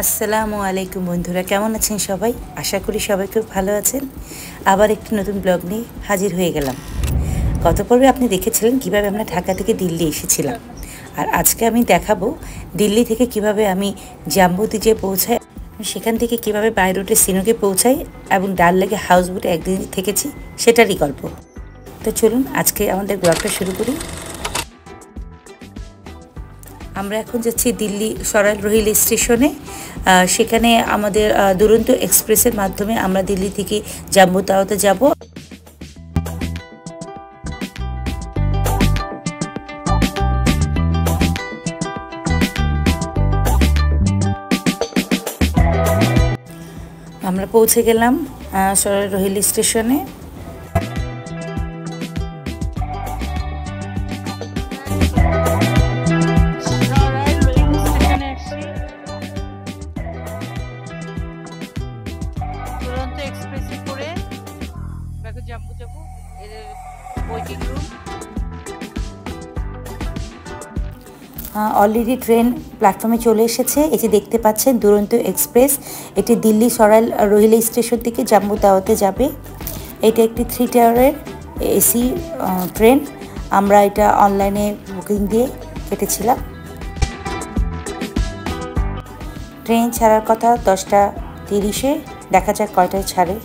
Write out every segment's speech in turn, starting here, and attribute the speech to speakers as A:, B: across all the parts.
A: আসসালামু আলাইকুম বন্ধুরা, কেমন আছেন সবাই? আশা করি সবাই খুব ভালো আছেন। আবার একটি নতুন ব্লগ নিয়ে হাজির হয়ে গেলাম। গত পর্বে আপনি দেখেছিলেন কিভাবে আমরা ঢাকা থেকে দিল্লি এসেছিলাম, আর আজকে আমি দেখাবো দিল্লি থেকে কিভাবে আমি জাম্বুতে পৌঁছাই, সেখান থেকে কিভাবে বাই রোডে সিনোকে পৌঁছাই এবং ডাল লেকে হাউস বোটে একদিন থেকেছি সেটারই গল্প। তো চলুন আজকে আমাদের ব্লগটা শুরু করি। আমরা এখন যাচ্ছি দিল্লি সরাইল রোহিল স্টেশনে। সেখানে আমাদের দুরন্ত এক্সপ্রেসের মাধ্যমে আমরা দিল্লি থেকে জাম্বু তাওয়াতে যাব। আমরা পৌঁছে গেলাম সরাইল রোহিল স্টেশনে। অলরেডি ট্রেন প্ল্যাটফর্মে চলে এসেছে। এই যে দেখতে পাচ্ছেন দুরন্ত এক্সপ্রেস, এটি দিল্লি সরাইল রোহিল স্টেশন থেকে জাম্বু তাওয়াতে যাবে। এটা একটি 3 টায়ারের এসি ট্রেন। আমরা এটা অনলাইনে বুকিং দিয়ে কেটেছিলাম। ট্রেন ছাড়ার কথা 10টা 30-এ, দেখা যাক কয়টায় ছাড়ে।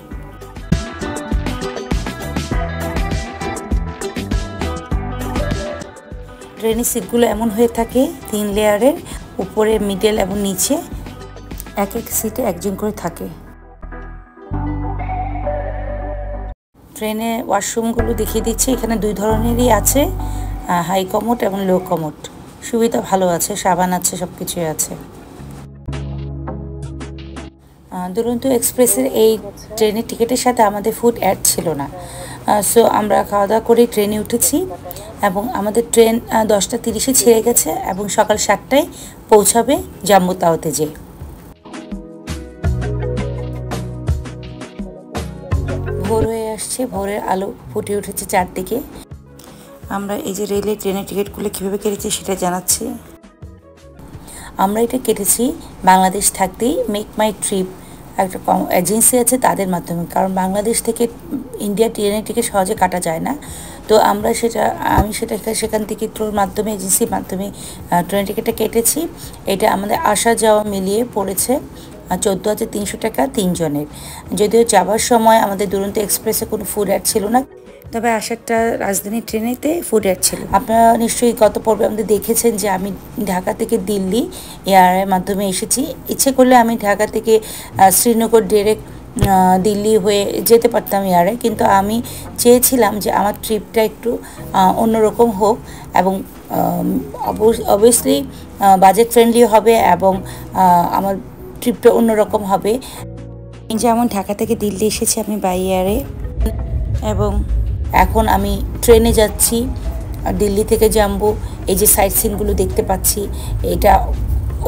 A: ট্রেনের সিটগুলো এমন হয়ে থাকে 3 লেয়ারের, উপরে, মিডল এবং নিচে এক এক সিটে একজন করে থাকে। ট্রেনে ওয়াশরুমগুলো দেখিয়ে দিচ্ছে। এখানে 2 ধরনেরই আছে, হাই কমোড এবং লো কমোড। সুবিধা ভালো আছে, সাবান আছে, সব কিছুই আছে। দুরন্ত এক্সপ্রেসের এই ট্রেনের টিকিটের সাথে আমাদের ফুড অ্যাড ছিল না। সো আমরা খাওয়া দাওয়া করে ট্রেনে উঠেছি এবং আমাদের ট্রেন 10টা 30-এ ছেড়ে গেছে এবং সকাল 7টায় পৌঁছাবে জাম্বু তাওয়াতে যেয়ে। ভোর হয়ে আসছে, ভোরের আলো ফুটে উঠেছে চারদিকে। আমরা এই যে রেলের ট্রেনের টিকিটগুলো কীভাবে কেটেছি সেটা জানাচ্ছি। আমরা এটা কেটেছি বাংলাদেশ থাকতেই মেক মাই ট্রিপ একটা এজেন্সি আছে, তাদের মাধ্যমে। কারণ বাংলাদেশ থেকে ইন্ডিয়া ট্রেনের টিকিট সহজে কাটা যায় না। তো আমি সেখান থেকে ট্রেনের মাধ্যমে, এজেন্সির মাধ্যমে ট্রেন টিকিটটা কেটেছি। এটা আমাদের আসা যাওয়া মিলিয়ে পড়েছে 14,300 টাকা 3 জনের। যদিও যাবার সময় আমাদের দুরন্ত এক্সপ্রেসে কোনো ফুড অ্যাড ছিল না, তবে আসারটা রাজধানী ট্রেনেতে ফুড অ্যাড ছিল। আপনারা নিশ্চয়ই গত পর্বে আমাদের দেখেছেন যে আমি ঢাকা থেকে দিল্লি এয়ারের মাধ্যমে এসেছি। ইচ্ছে করলে আমি ঢাকা থেকে শ্রীনগর ডিরেক্ট দিল্লি হয়ে যেতে পারতাম এয়ারে, কিন্তু আমি চেয়েছিলাম যে আমার ট্রিপটা একটু অন্যরকম হোক এবং অবভিয়াসলি বাজেট ফ্রেন্ডলি হবে এবং আমার ট্রিপটা অন্যরকম হবে। যেমন ঢাকা থেকে দিল্লি এসেছি আমি বাই এয়ারে, এবং এখন আমি ট্রেনে যাচ্ছি দিল্লি থেকে জাম্বু। এই যে সাইট সিনগুলো দেখতে পাচ্ছি, এটা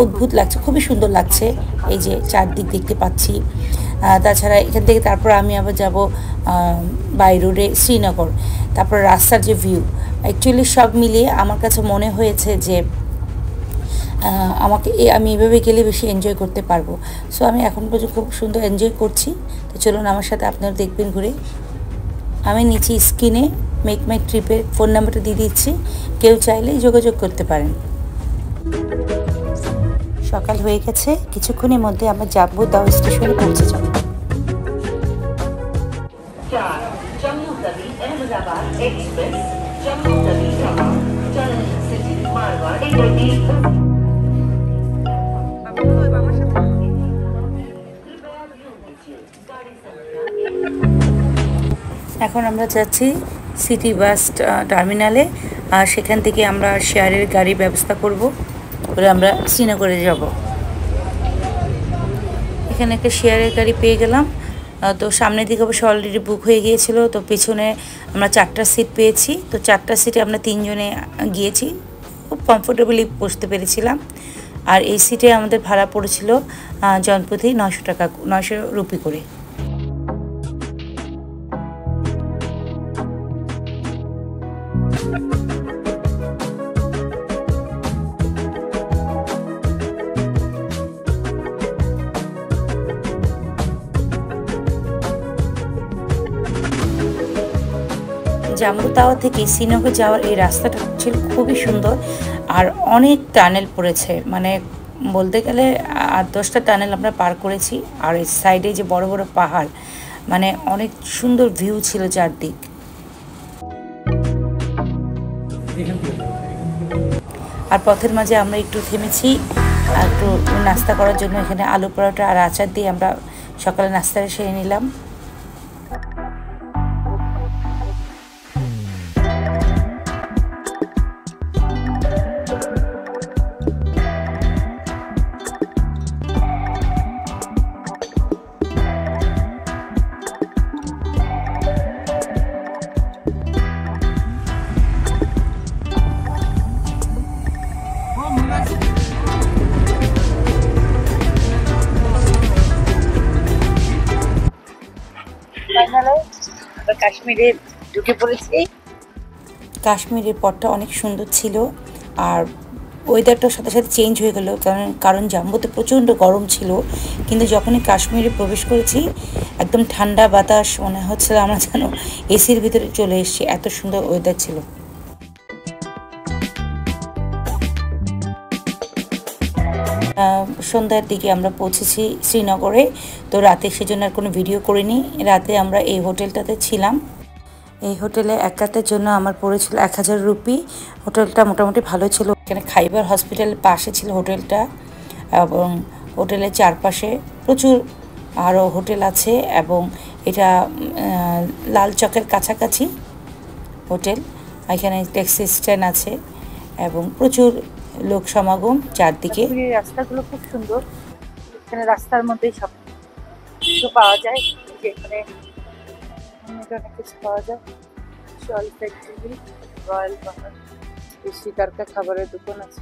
A: অদ্ভুত লাগছে, খুবই সুন্দর লাগছে। এই যে চারদিক দেখতে পাচ্ছি। তাছাড়া এখান থেকে তারপর আমি আবার যাব বাই রোডে শ্রীনগর। তারপর রাস্তার যে ভিউ, অ্যাকচুয়ালি সব মিলিয়ে আমার কাছে মনে হয়েছে যে আমি এভাবে গেলে বেশি এনজয় করতে পারবো। সো আমি এখন পর্যন্ত খুব সুন্দর এনজয় করছি। তো চলুন আমার সাথে আপনারা দেখবেন ঘুরে। আমি নিচে স্ক্রিনে মেক মাই ট্রিপের ফোন নাম্বারটা দিয়ে দিচ্ছি, কেউ চাইলেই যোগাযোগ করতে পারেন। সকাল হয়ে গেছে, কিছুক্ষণের মধ্যে আমরা জাম্বু তাওয়া স্টেশনে পৌঁছে যাব। এখন আমরা যাচ্ছি সিটি বাস টার্মিনালে, আর সেখান থেকে আমরা শেয়ারের গাড়ির ব্যবস্থা করব, করে আমরা শ্রীনগরে যাব। এখানে একটা শেয়ারের গাড়ি পেয়ে গেলাম। তো সামনের দিকে অবশ্য অলরেডি বুক হয়ে গিয়েছিল, তো পিছনে আমরা 4টা সিট পেয়েছি। তো 4টা সিটে আমরা 3 জনে গিয়েছি, খুব কমফোর্টেবলি বসতে পেরেছিলাম। আর এই সিটে আমাদের ভাড়া পড়েছিল জনপ্রতি 900 টাকা, 900 রুপি করে। জাম্বু তাওয়া থেকে শ্রীনগর যাওয়ার এই রাস্তাটা ছিল খুবই সুন্দর, আর অনেক টানেল পড়েছে, মানে বলতে গেলে 8-10টা টানেল আমরা পার করেছি। আর এই সাইডে যে বড় বড় পাহাড়, মানে অনেক সুন্দর ভিউ ছিল চারদিক। আর পথের মাঝে আমরা একটু থেমেছি একটু নাস্তা করার জন্য। এখানে আলু পরোটা আর আচার দিয়ে আমরা সকালে নাস্তাটা সেরে নিলাম। কাশ্মীরে ঢুকে পড়েছি। কাশ্মীরের পথটা অনেক সুন্দর ছিল, আর ওয়েদারটার সাথে সাথে চেঞ্জ হয়ে গেল, কারণ জাম্বুতে প্রচণ্ড গরম ছিল, কিন্তু যখনই কাশ্মীরে প্রবেশ করেছি একদম ঠান্ডা বাতাস, মনে হচ্ছিল আমরা যেন এসির ভিতরে চলে এসেছি, এত সুন্দর ওয়েদার ছিল। সন্ধ্যার দিকে আমরা পৌঁছেছি শ্রীনগরে। তো রাতে সেজন্য আর কোনো ভিডিও করিনি। রাতে আমরা এই হোটেলটাতে ছিলাম। এই হোটেলে এক রাতের জন্য আমার পড়েছিল 1000 রুপি। হোটেলটা মোটামুটি ভালো ছিল। এখানে খাইবার হসপিটালের পাশে ছিল হোটেলটা, এবং হোটেলের চারপাশে প্রচুর আরও হোটেল আছে, এবং এটা লাল চকের কাছাকাছি হোটেল। এখানে ট্যাক্সি স্ট্যান্ড আছে এবং প্রচুর লোক সমাগম চারদিকে। রাস্তাগুলো খুব সুন্দর, এখানে রাস্তার মধ্যেই সব কিছু পাওয়া যায়। এখানে অনেক কিছু পাওয়া যায়, শল ফ্যাক্টরি, রয়্যাল পাহাড়, শিকারকা খাবারের দোকান আছে।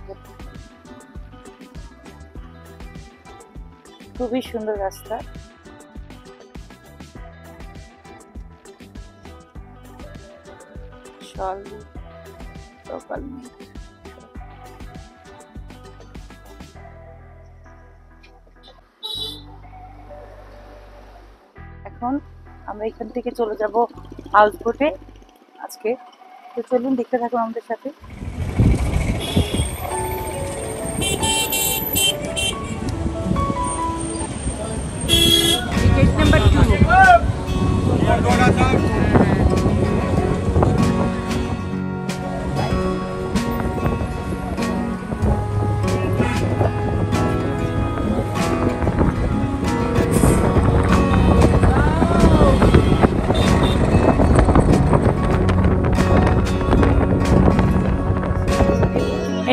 A: খুবই সুন্দর রাস্তা। শল লোকাল এখন আমরা এখান থেকে চলে যাব হাউস বোটে আজকে। তো চলুন দেখতে থাকুন আমাদের সাথে। Gate number 2।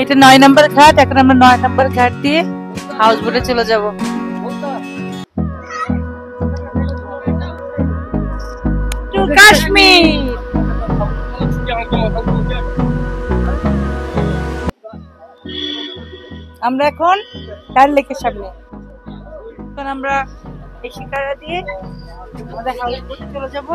A: এটা 9 নম্বর ঘাট। এখন আমরা 9 নম্বর ঘাট দিয়ে হাউস বোটে চলে যাব। টু কাশ্মীর। আমরা এখন ডাল লেকের সামনে। এখন আমরা এই শিকারা দিয়ে আমাদের হাউস বোটে চলে যাব।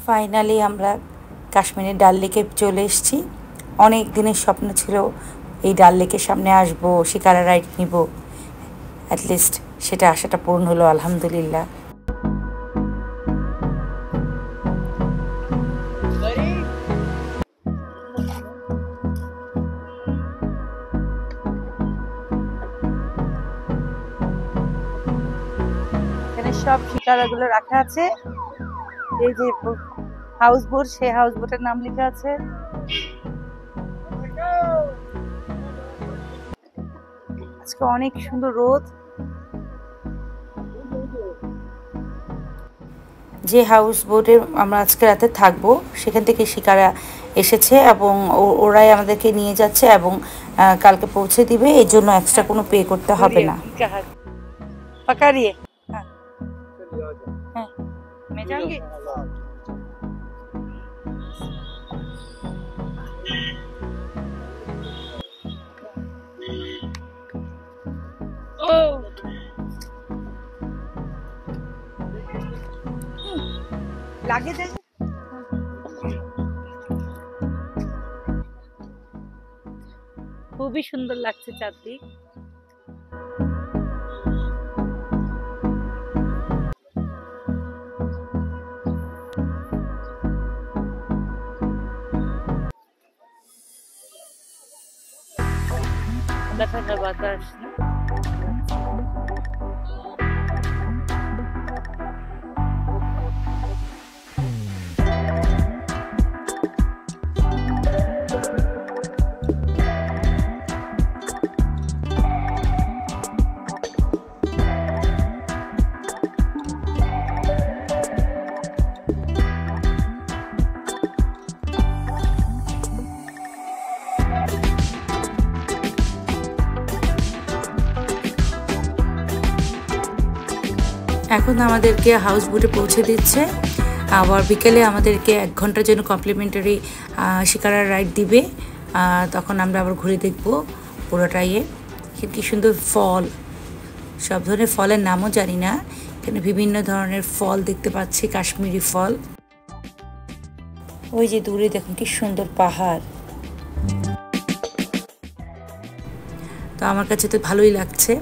A: ফাইনালি আমরা কাশ্মীরের ডাল লেকে চলে এসেছি। অনেক দিনের স্বপ্ন ছিল এই ডাল লেকের সামনে আসবো, শিকারা রাইড নিব। অ্যাটলিস্ট সেটা আশাটা পূর্ণ হলো, আলহামদুলিল্লাহ। এখানে সব শিকারাগুলো রাখা আছে। এই যে হাউস বোট, সেই হাউস বোটের নাম লেখা আছে। আজকে অনেক সুন্দর রোদ। যে হাউস বোটে আমরা আজকে রাতে থাকবো সেখান থেকে শিকারা এসেছে, এবং ওরাই আমাদেরকে নিয়ে যাচ্ছে এবং কালকে পৌঁছে দিবে। এর জন্য এক্সট্রা কোনো পে করতে হবে না। পাকারিয়ে হ্যাঁ হ্যাঁ मैं जाऊंगी। लागे दे। খুবই সুন্দর লাগছে চারদিক। ঠান্ডা ঠান্ডা বাতাস না? এখন আমাদেরকে হাউস বোটে পৌঁছে দিচ্ছে। আবার বিকেলে আমাদেরকে 1 ঘন্টার জন্য কমপ্লিমেন্টারি শিকারা রাইড দিবে। তখন আমরা আবার ঘুরে দেখব পুরোটাইয়ে। কি সুন্দর ফল, সব ধরনের ফলের নামও জানি না, এখানে বিভিন্ন ধরনের ফল দেখতে পাচ্ছি, কাশ্মীরি ফল। ওই যে দূরে দেখুন কি সুন্দর পাহাড়। তো আমার কাছে তো ভালোই লাগছে।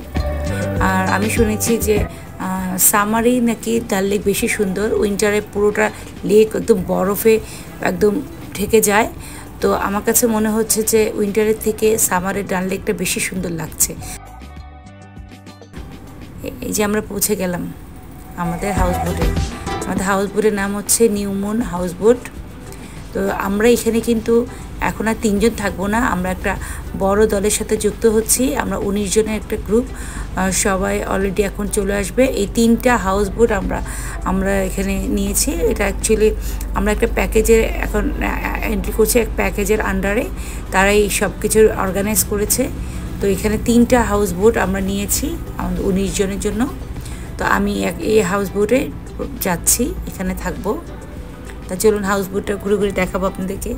A: আর আমি শুনেছি যে সামারেই নাকি ডাল লেক বেশি সুন্দর, উইন্টারে পুরোটা লেক একদম বরফে একদম ঢেকে যায়। তো আমার কাছে মনে হচ্ছে যে উইন্টারের থেকে সামারের ডাল লেকটা বেশি সুন্দর লাগছে। এই যে আমরা পৌঁছে গেলাম আমাদের হাউস বোটে। আমাদের হাউস বোটের নাম হচ্ছে নিউ মুন হাউস বোট। তো আমরা এখানে কিন্তু এখন আর 3 জন থাকবো না, আমরা একটা বড় দলের সাথে যুক্ত হচ্ছি। আমরা 19 জনের একটা গ্রুপ, সবাই অলরেডি এখন চলে আসবে। এই 3টা হাউস বোট আমরা এখানে নিয়েছি। এটা অ্যাকচুয়ালি আমরা একটা প্যাকেজে এখন এন্ট্রি করছি, এক প্যাকেজের আন্ডারে তারাই সব কিছু অর্গানাইজ করেছে। তো এখানে 3টা হাউস বোট আমরা নিয়েছি আমাদের 19 জনের জন্য। তো আমি এই হাউস বোটে যাচ্ছি, এখানে থাকবো। তা চলুন হাউস বোটটা ঘুরে ঘুরে দেখাবো আপনাদেরকে।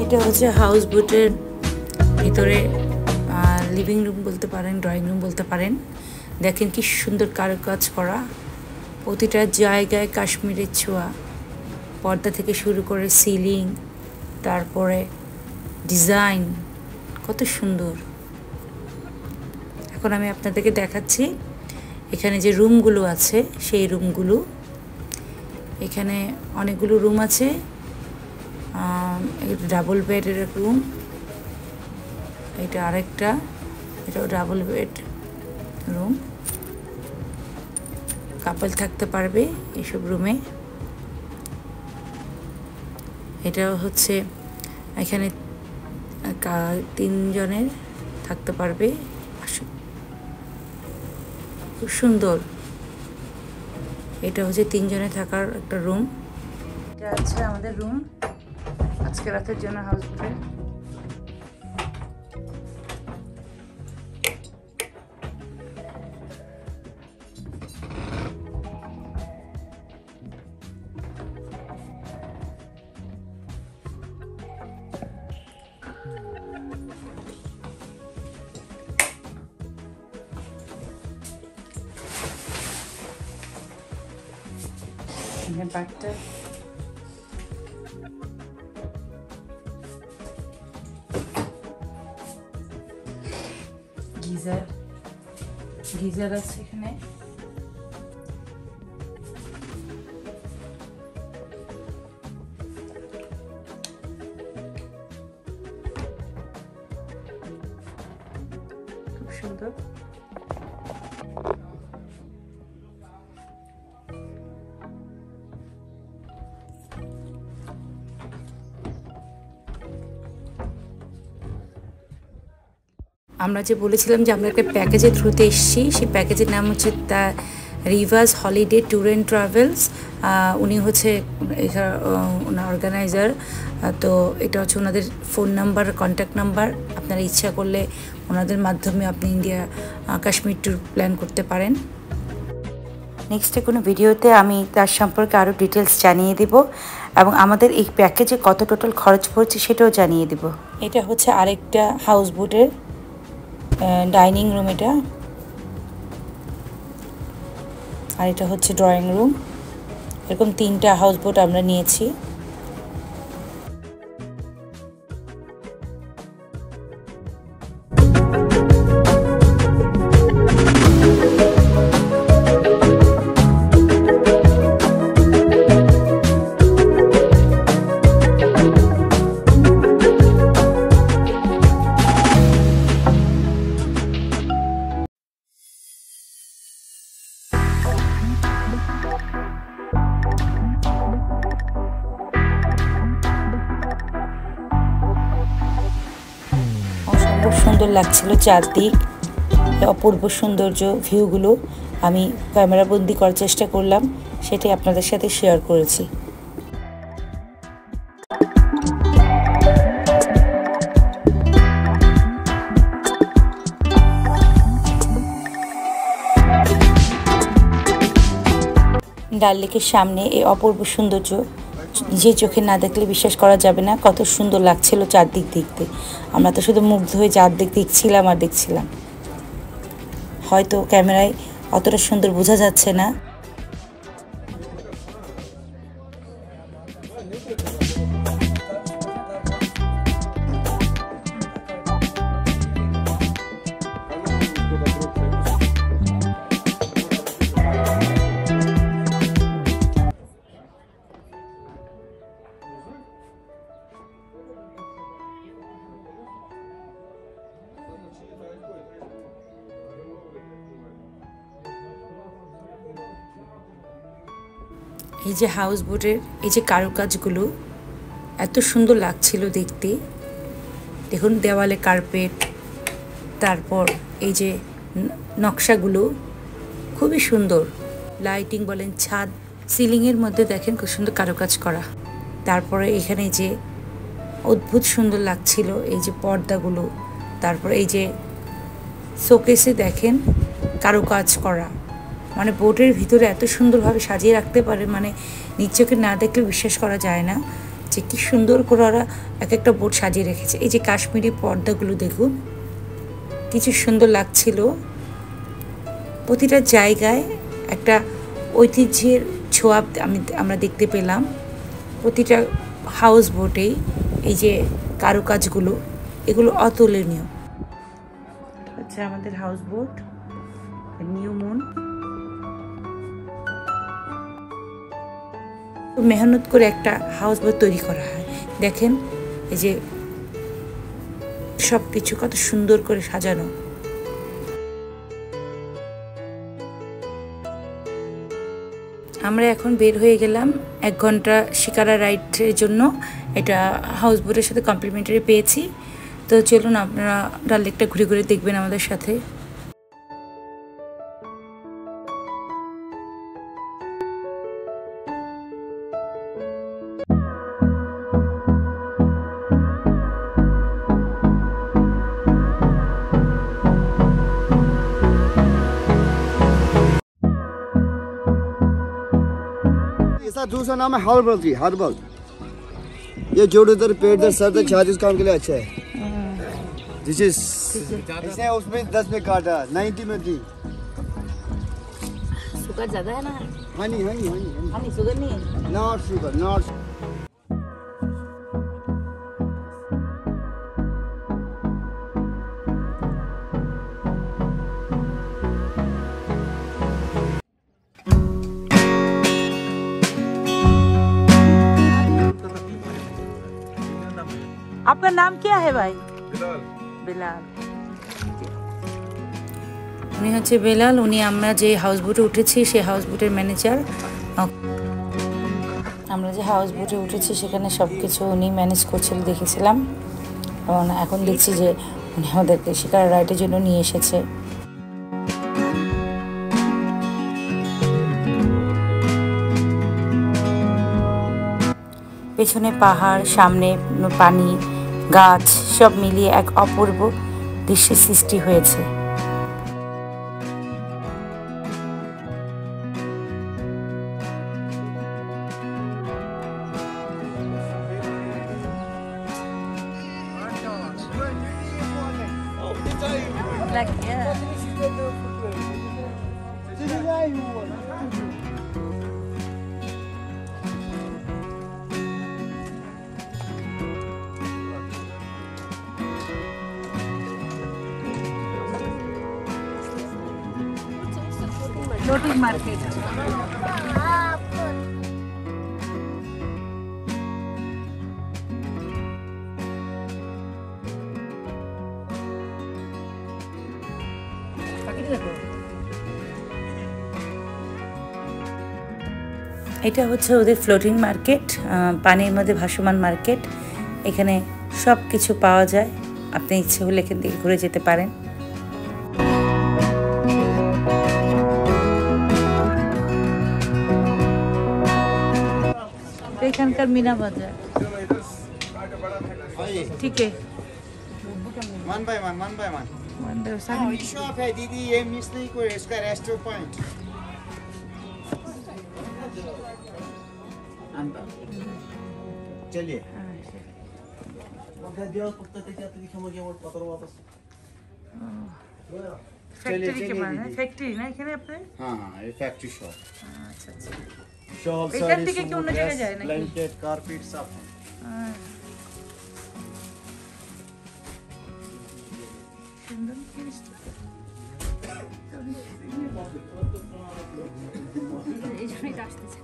A: এটা হচ্ছে হাউস বোটের ভিতরে লিভিং রুম বলতে পারেন, ড্রয়িং রুম বলতে পারেন। দেখেন কি সুন্দর কারুকাজ করা, প্রতিটা জায়গায় কাশ্মীরের ছোঁয়া। পর্দা থেকে শুরু করে সিলিং, তারপরে ডিজাইন, কত সুন্দর। এখন আমি আপনাদেরকে দেখাচ্ছি এখানে যে রুমগুলো আছে সেই রুমগুলো। এখানে অনেকগুলো রুম আছে। ডাবল বেডের রুম, এটা আরেকটা, এটাও ডাবল বেড রুম। কাপল থাকতে পারবে এইসব রুমে। এটাও হচ্ছে এখানে 3 জনের থাকতে পারবে। খুব সুন্দর। এটা হচ্ছে 3 জনের থাকার একটা রুম। এটা আছে আমাদের রুম আজকে রাতের জন্য হাউস বোটে। বাটটা গিজার আছে এখানে। খুব সুন্দর। আমরা যে বলেছিলাম যে আমরা একটা প্যাকেজের থ্রুতে এসেছি, সেই প্যাকেজের নাম হচ্ছে the rivers holiday tour and travels. উনি হচ্ছে ওনার অর্গানাইজার। তো এটা হচ্ছে ওনাদের ফোন নাম্বার, কন্ট্যাক্ট নাম্বার। আপনারা ইচ্ছা করলে ওনাদের মাধ্যমে আপনি ইন্ডিয়া কাশ্মীর ট্যুর প্ল্যান করতে পারেন। নেক্সটে কোনো ভিডিওতে আমি তার সম্পর্কে আরও ডিটেলস জানিয়ে দেব এবং আমাদের এই প্যাকেজে কত টোটাল খরচ পড়ছে সেটাও জানিয়ে দেব। এটা হচ্ছে আরেকটা হাউস বোটের ডাইনিং রুম এটা, আর এটা হচ্ছে ড্রয়িং রুম। এরকম 3টা হাউস বোট আমরা নিয়েছি। অসম্ভব সুন্দর লাগছিল চারদিক, অপূর্ব সৌন্দর্য ভিউগুলো আমি ক্যামেরা বন্দি করার চেষ্টা করলাম, সেটাই আপনাদের সাথে শেয়ার করেছি। ডাল লেকের সামনে এই অপূর্ব সৌন্দর্য নিজের চোখে না দেখলে বিশ্বাস করা যাবে না, কত সুন্দর লাগছিল চারদিক দেখতে। আমরা তো শুধু মুগ্ধ হয়ে চারদিক দেখছিলাম আর দেখছিলাম। হয়তো ক্যামেরায় অতটা সুন্দর বোঝা যাচ্ছে না। এই যে হাউস বোটের এই যে কারুকাজগুলো এত সুন্দর লাগছিল দেখতে। দেখুন দেওয়ালে কার্পেট, তারপর এই যে নকশাগুলো খুবই সুন্দর। লাইটিং বলেন, ছাদ, সিলিংয়ের মধ্যে দেখেন খুব সুন্দর কারুকাজ করা। তারপরে এখানে যে অদ্ভুত সুন্দর লাগছিল এই যে পর্দাগুলো, তারপরে এই যে শোকেসে দেখেন কারুকাজ করা, মানে বোটের ভিতরে এত সুন্দরভাবে সাজিয়ে রাখতে পারে, মানে নিচকে না দেখলে বিশ্বাস করা যায় না যে কি সুন্দর করে ওরা এক একটা বোট সাজিয়ে রেখেছে। এই যে কাশ্মীরি পর্দাগুলো দেখুন কিছু সুন্দর লাগছিল। প্রতিটা জায়গায় একটা ঐতিহ্যের ছোঁয়া আমরা দেখতে পেলাম। প্রতিটা হাউস বোটেই এই যে কারুকাজগুলো, এগুলো অতুলনীয়। হচ্ছে আমাদের হাউস বোট নিউ মুন। মেহনত করে একটা হাউস বোট তৈরি করা হয়। দেখেন এই যে সব কিছু কত সুন্দর করে সাজানো। আমরা এখন বের হয়ে গেলাম 1 ঘন্টা শিকারা রাইডের জন্য। এটা হাউস বোটের সাথে কমপ্লিমেন্টারি পেয়েছি। তো চলুন আপনারা ডাল লেকটা ঘুরে ঘুরে দেখবেন আমাদের সাথে।
B: इसका दूसरा नाम है हर्बल टी, हर्बल। ये जोड़ दर्द, पेट दर्द, सर दर्द, छाती काम के लिए अच्छा है। दिस इज इसने उसमें 10 में काटा, 90 में दी।
A: शुगर ज्यादा है ना?
B: हनी हनी हनी
A: हनी शुगर नहीं है,
B: नॉट शुगर, नॉट।
A: आपका नाम क्या है भाई? বেলাল। উনি হচ্ছে বেলাল, উনি আমরা যে হাউস বোটে উঠেছি সেই হাউস বোটের ম্যানেজার। আমরা যে হাউস বোটে উঠেছি সেখানে সব কিছু উনি ম্যানেজ করছিল দেখেছিলাম, এবং এখন দেখছি যে উনি আমাদেরকে শিকারা রাইডের জন্য নিয়ে এসেছে। পেছনে পাহাড়, সামনে পানি, গাছ, সব মিলিয়ে এক অপূর্ব দৃশ্যের সৃষ্টি হয়েছে। Floating market. এটা হচ্ছে ওদের ফ্লোটিং মার্কেট, পানির মধ্যে ভাসমান মার্কেট। এখানে সব কিছু পাওয়া যায়, আপনি ইচ্ছে হলে এখান থেকে ঘুরে যেতে পারেন। এখানকার মিনা বাজার, ঠিক আছে।
B: वन बाय वन शॉप है दीदी, ये मिस नहीं कोई, इसका रेस्टोरेंट पॉइंट। चलिए
A: फैक्ट्री ना এখানে আপনি?
B: हाँ हाँ, ये फैक्ट्री शॉप।
A: আচ্ছা আচ্ছা।
B: शॉल
A: এখান থেকে কি অন্য জায়গায় যায় নাকি?
B: ब्लैंकेट कारपेट सब है।
A: সুন্দর জিনিসটা।
C: এই জন্যই তো আসতেছে।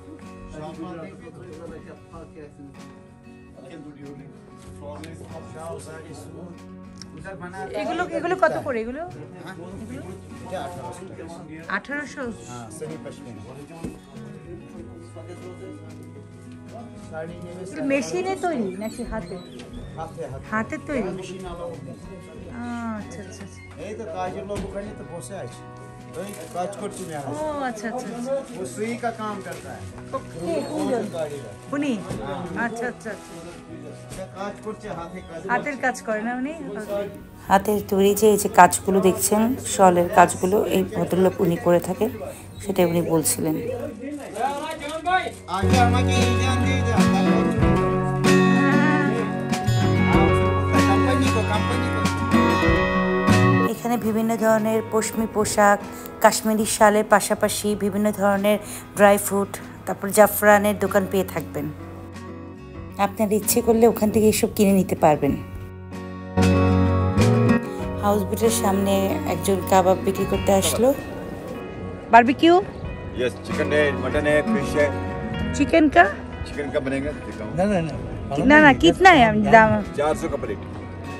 A: এগুলো এগুলো কত করে এগুলো? 1800।
B: हाँ, सही पश्मीना।
A: মেশিনে তৈরি নাকি হাতে?
B: हाथे
A: হাতে তৈরি।
B: मशीन वाला होता है।
A: আচ্ছা আচ্ছা আচ্ছা।
B: এই তো কাজের লোক ওখানে তো বসে আছে, ওই কাজ করছি না।
A: ও আচ্ছা আচ্ছা আচ্ছা।
B: वो सुई का काम करता है।
A: কোনজন?
B: गाड़ी का
A: উনি? আচ্ছা আচ্ছা আচ্ছা।
B: এটা কাজ করছে, হাতে কাজ।
A: হাতের কাজ করে না উনি? হাতের তৈরি যে এই যে কাজগুলো দেখছেন, শলের কাজগুলো এই ভদ্রলোক উনি করে থাকেন, সেটা উনি বলছিলেন।
B: আগে আমাকে ইজান দিয়ে দাও, কোম্পানি কো।
A: এখানে বিভিন্ন ধরনের পশমি পোশাক, কাশ্মীরি শালের পাশাপাশি বিভিন্ন ধরনের ড্রাই ফ্রুট, তারপর জাফরানের দোকান পেয়ে থাকবেন। আপনার ইচ্ছে করলে ওখান থেকে এসব কিনে নিতে পারবেন। হাউস বোটের সামনে একজন কাবাব বিক্রি করতে আসলো। বারবিকিউ?
D: यस, चिकन है, मटन है, फिश है।
A: चिकन का?
D: चिकन का बनेगा, दिखाऊं?
A: ना ना कितना है दाम?
D: 400 का प्लेट।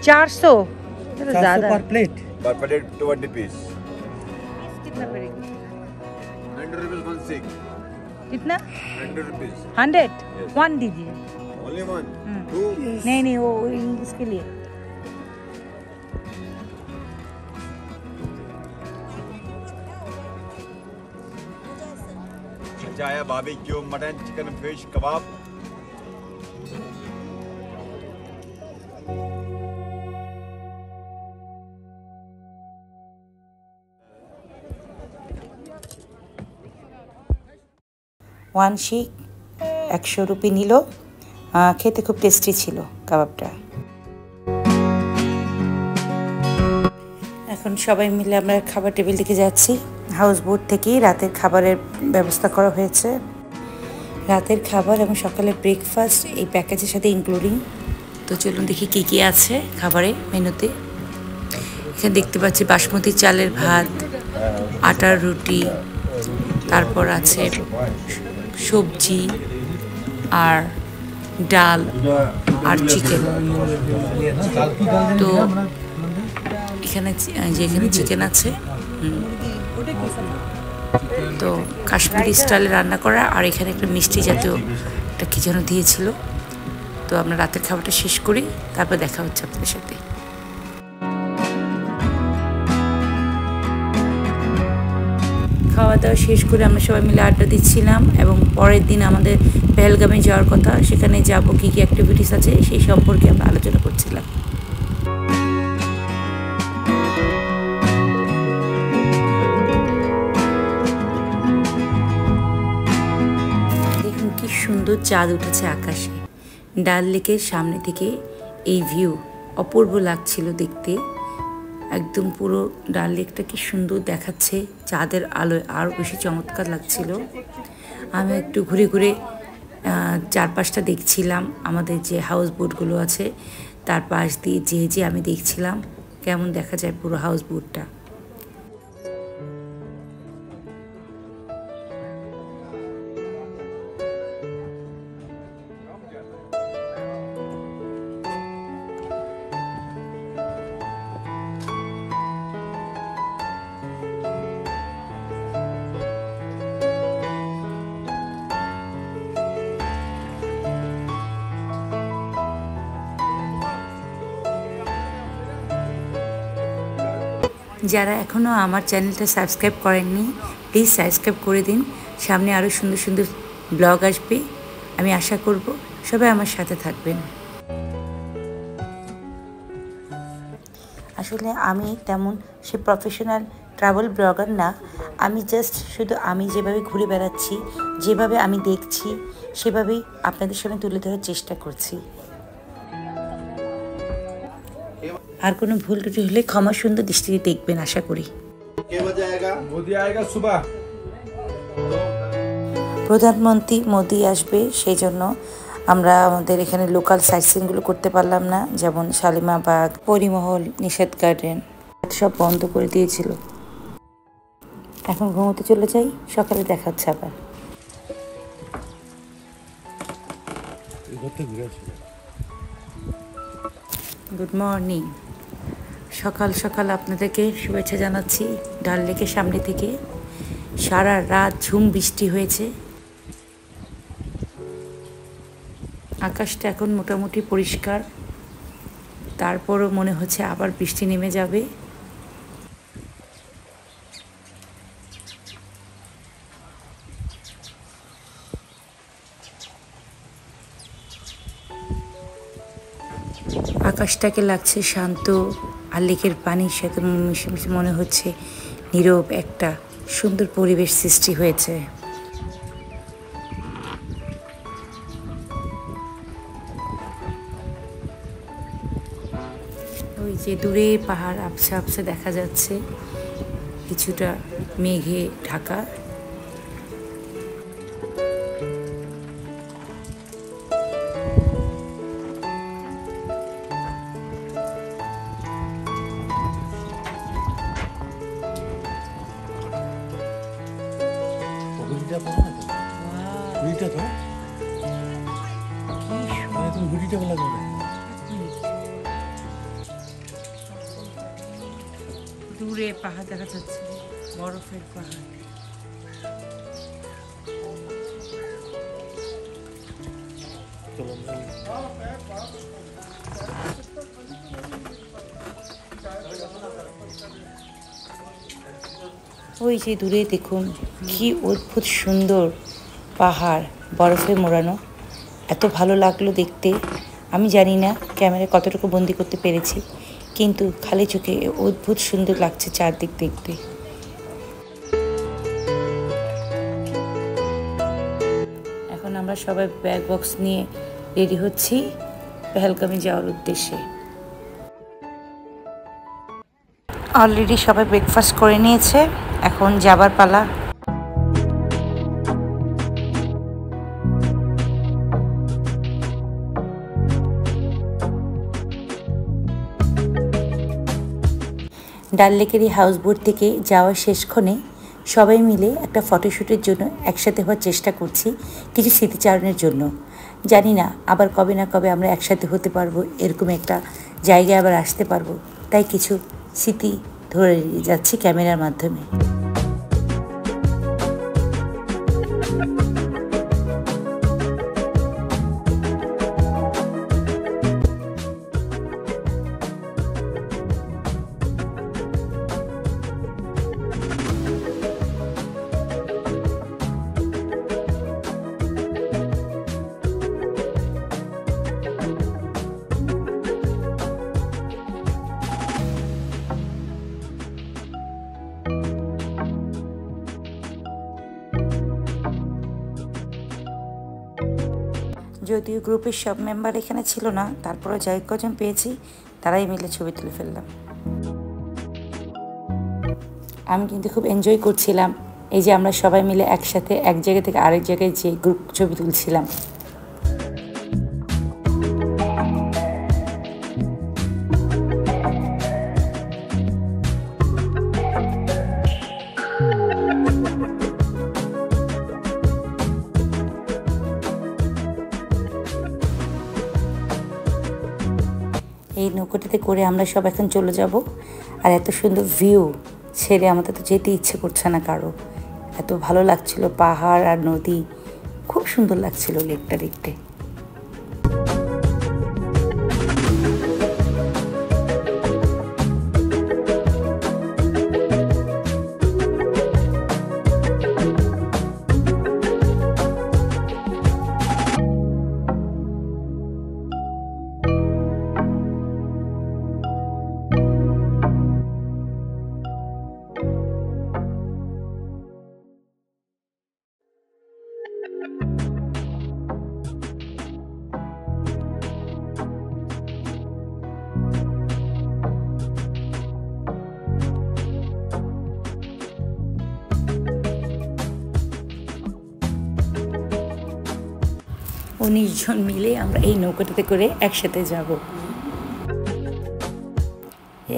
A: 400? ये तो ज्यादा है।
D: पर प्लेट 20 पीस।
A: कितना पड़ेगा?
D: 100 रुपीस वन सिक।
A: कितना?
D: 100 रुपीस।
A: 100? 1 दीजिए।
D: Only one. 2।
A: नहीं नहीं, वो इसके लिए।
D: चाया, बारबेक्यू, मटन, चिकन, फिश, कबाब।
A: ওয়ান শিক 100 রুপি নিল। খেতে খুব টেস্টি ছিল কাবাবটা। এখন সবাই মিলে আমরা খাবার টেবিল দিকে যাচ্ছি। হাউস বোট থেকেই রাতের খাবারের ব্যবস্থা করা হয়েছে। রাতের খাবার এবং সকালের ব্রেকফাস্ট এই প্যাকেজের সাথে ইনক্লুডিং। তো চলুন দেখি কী কী আছে খাবারে মেনুতে। এখানে দেখতে পাচ্ছি বাসমতি চালের ভাত, আটার রুটি, তারপর আছে সবজি আর ডাল আর চিকেন। তো এখানে যেখানে চিকেন আছে, তো কাশ্মীরি স্টাইলে রান্না করা, আর এখানে একটা মিষ্টি জাতীয় একটা কি যেন দিয়েছিল। তো আমরা রাতের খাবারটা শেষ করি, তারপর দেখা হচ্ছে আপনাদের সাথে। খাওয়া দাওয়া শেষ করে আমরা সবাই মিলে আড্ডা দিচ্ছিলাম, এবং পরের দিন আমাদের পেহেলগামে যাওয়ার কথা, সেখানে যাব কী কী অ্যাক্টিভিটিস আছে সেই সম্পর্কে আমরা আলোচনা করছিলাম। দেখুন কি সুন্দর চাঁদ উঠেছে আকাশে। ডাল লেকের সামনে থেকে এই ভিউ অপূর্ব লাগছিল দেখতে, একদম পুরো ডাল লেকটা কি সুন্দর দেখাচ্ছে, চাঁদের আলোয় আরও বেশি চমৎকার লাগছিল। আমি একটু ঘুরে ঘুরে চারপাশটা দেখছিলাম, আমাদের যে হাউস বোটগুলো আছে তার পাশ দিয়ে যে আমি দেখছিলাম কেমন দেখা যায় পুরো হাউস বোটটা। যারা এখনও আমার চ্যানেলটা সাবস্ক্রাইব করেননি প্লিজ সাবস্ক্রাইব করে দিন। সামনে আরও সুন্দর সুন্দর ব্লগ আসবে, আমি আশা করব সবাই আমার সাথে থাকবেন। আসলে আমি তেমন সে প্রফেশনাল ট্রাভেল ব্লগার না, আমি জাস্ট শুধু আমি যেভাবে ঘুরে বেড়াচ্ছি, যেভাবে আমি দেখছি সেভাবেই আপনাদের সামনে তুলে ধরার চেষ্টা করছি। আর কোনো ভুল ত্রুটি হলে ক্ষমা সুন্দর দৃষ্টিতে দেখবেন আশা করি। প্রধানমন্ত্রী মোদি আসবে, সেই জন্য আমরা আমাদের এখানে লোকাল সাইট সিনগুলো করতে পারলাম না, যেমন শালিমাবাগ, পরিমহল, নিষাদ গার্ডেন সব বন্ধ করে দিয়েছিল। এখন ঘুমোতে চলে যাই, সকালে দেখা হচ্ছে আবার। গুড মর্নিং, সকাল সকাল আপনাদেরকে শুভেচ্ছা জানাচ্ছি ডাল লেকের সামনে থেকে। সারা রাত ঝুম বৃষ্টি হয়েছে, আকাশটা এখন মোটামুটি পরিষ্কার, তারপরও মনে হচ্ছে আবার বৃষ্টি নেমে যাবে। আকাশটাকে লাগছে শান্ত, আর লেকের পানির সাথে মিশে মিশে মনে হচ্ছে নীরব একটা সুন্দর পরিবেশ সৃষ্টি হয়েছে। ওই যে দূরে পাহাড় আবছা আবছা দেখা যাচ্ছে, কিছুটা মেঘে ঢাকা। দূরে পাহাড় দেখা যাচ্ছে, বরফের পাহাড়। ওই যে দূরে দেখুন কি অদ্ভুত সুন্দর পাহাড়, বরফে মোড়ানো, এত ভালো লাগলো দেখতে। আমি জানি না ক্যামেরায় কতটুকু বন্দি করতে পেরেছি, কিন্তু খালি চোখে অদ্ভুত সুন্দর লাগছে চারদিক দেখতে। এখন আমরা সবাই ব্যাগ বক্স নিয়ে রেডি হচ্ছি পেহেলগামে যাওয়ার উদ্দেশ্যে। অলরেডি সবাই ব্রেকফাস্ট করে নিয়েছে, এখন যাবার পালা। ডাল লেকের এই হাউসবোট থেকে যাওয়ার শেষক্ষণে সবাই মিলে একটা ফটোশ্যুটের জন্য একসাথে হওয়ার চেষ্টা করছি, কিছু স্মৃতিচারণের জন্য। জানি না আবার কবে না কবে আমরা একসাথে হতে পারবো, এরকম একটা জায়গায় আবার আসতে পারবো, তাই কিছু স্মৃতি ধরে যাচ্ছি ক্যামেরার মাধ্যমে। যদিও গ্রুপের সব মেম্বার এখানে ছিল না, তারপরে যাই কজন পেয়েছি তারাই মিলে ছবি তুলে ফেললাম। আমি কিন্তু খুব এনজয় করছিলাম। এই যে আমরা সবাই মিলে একসাথে এক জায়গা থেকে আরেক জায়গায় যে গ্রুপ ছবি তুলছিলাম। এই নৌকাটিতে করে আমরা সব এখন চলে যাব। আর এত সুন্দর ভিউ ছেড়ে আমাদের তো যেতে ইচ্ছে করছে না কারো। এত ভালো লাগছিল, পাহাড় আর নদী, খুব সুন্দর লাগছিল লেকটা দেখতে। উনিশ জন মিলে আমরা এই নৌকাটাতে করে একসাথে যাব।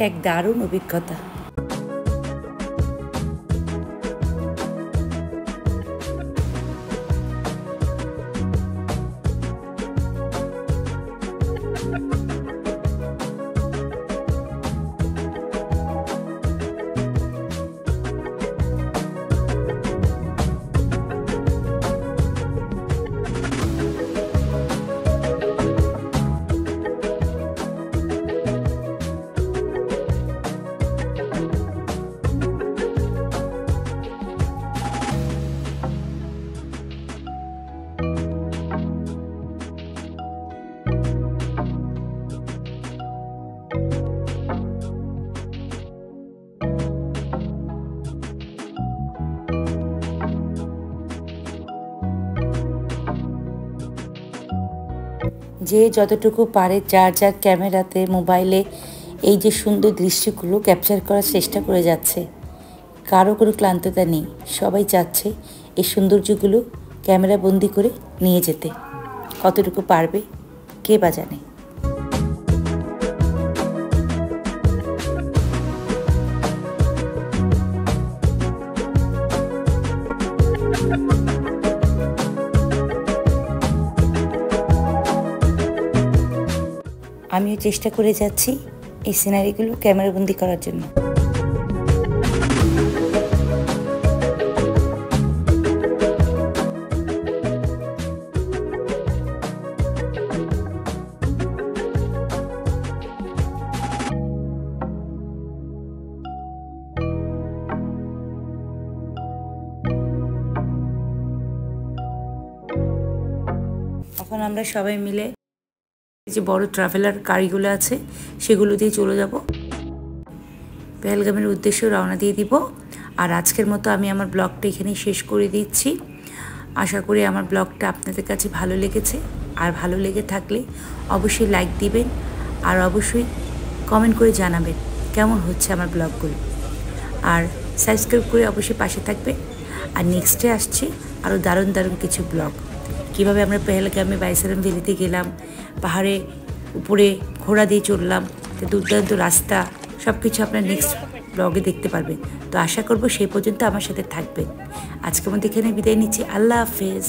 A: এক দারুণ অভিজ্ঞতা। যে যতটুকু পারে যার যার ক্যামেরাতে, মোবাইলে এই যে সুন্দর দৃশ্যগুলো ক্যাপচার করার চেষ্টা করে যাচ্ছে। কারো কোনো ক্লান্ততা নেই, সবাই চাচ্ছে এই সৌন্দর্যগুলো ক্যামেরা বন্দি করে নিয়ে যেতে। কতটুকু পারবে কে বা জানে। আমিও চেষ্টা করে যাচ্ছি এই সিনারিগুলো ক্যামেরাবন্দি করার জন্য। এখন আমরা সবাই মিলে যে বড় ট্রাভেলার গাড়িগুলো আছে সেগুলো দিয়ে চলে যাব, পেহেলগামের উদ্দেশ্যে রওনা দিয়ে দিব। আর আজকের মতো আমি আমার ব্লগটা এখানেই শেষ করে দিচ্ছি। আশা করি আমার ব্লগটা আপনাদের কাছে ভালো লেগেছে। আর ভালো লেগে থাকলে অবশ্যই লাইক দিবেন, আর অবশ্যই কমেন্ট করে জানাবেন কেমন হচ্ছে আমার ব্লগগুলো। আর সাবস্ক্রাইব করে অবশ্যই পাশে থাকবেন। আর নেক্সটে আসছে আরও দারুণ দারুণ কিছু ব্লগ। কীভাবে আমরা পেহেলগামে বাইসারাম ভ্যালিতে গেলাম, পাহাড়ে উপরে ঘোড়া দিয়ে চললাম, তো দুর্দান্ত রাস্তা, সব কিছু আপনার নেক্সট ব্লগে দেখতে পারবেন। তো আশা করব সেই পর্যন্ত আমার সাথে থাকবেন। আজকের মধ্যে এখানে বিদায় নিচ্ছি। আল্লাহ হাফেজ।